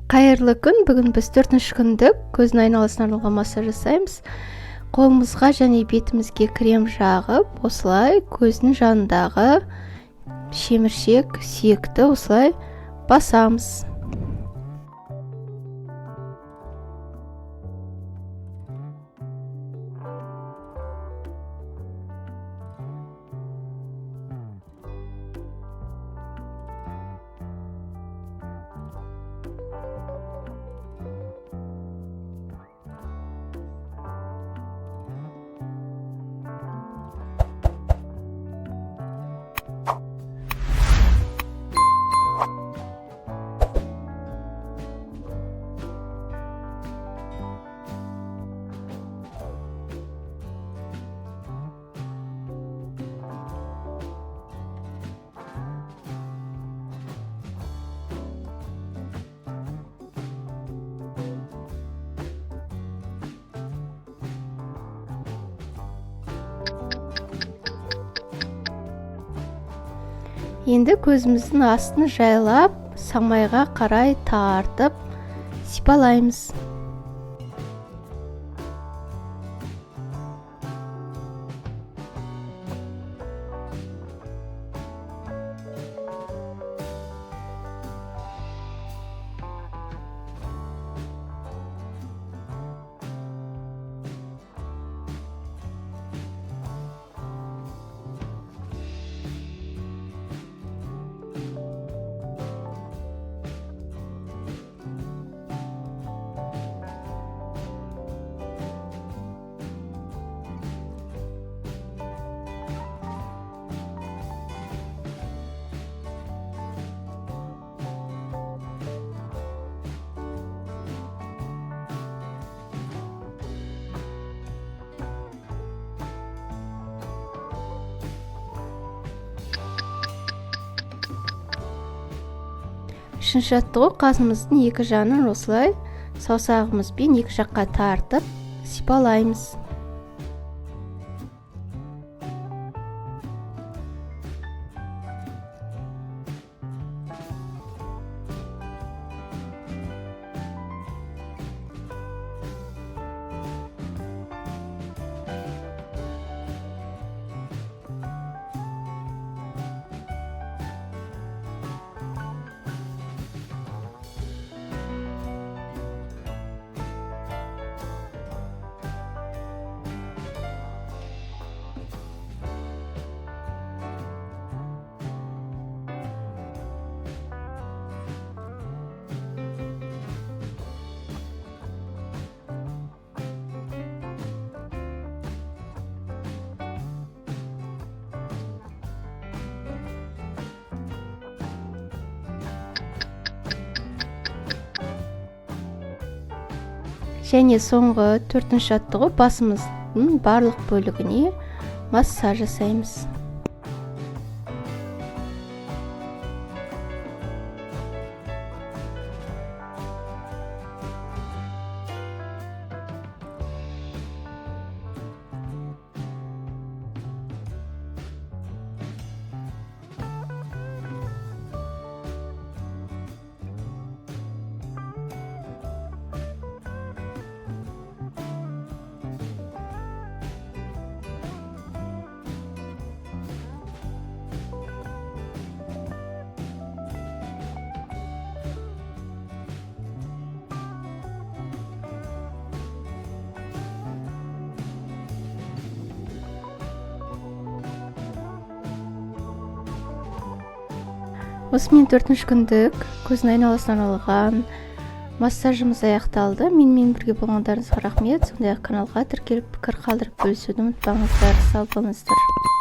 Қайырлы күн. Бүгін біз 4-ші күндік көздің айналасына арналған массаж жасаймыз. Қолымызға және бетімізге крем жағып, осылай көздің жанындағы шеміршек, сүйекті осылай басамыз. Енді көзіміздің астын жайлап, самайға қарай тартып, сипалаймыз. Үшінші жаттығу, қасымыздың екі жағын осылай саусағымызбен екі жаққа тартып сипалаймыз. Және соңғы 4-ші жаттығу, басымыздың барлық бөлігіне массаж жасаймыз. Осымен 4-ші күндік көздің айналасына арналған массажымыз аяқталды. Менімен бірге болғандарыңызға рахмет. Сондай-ақ каналға тіркеліп пікір қалдырып бөлісуді ұмытпаңыздар. Сау болыңыздар.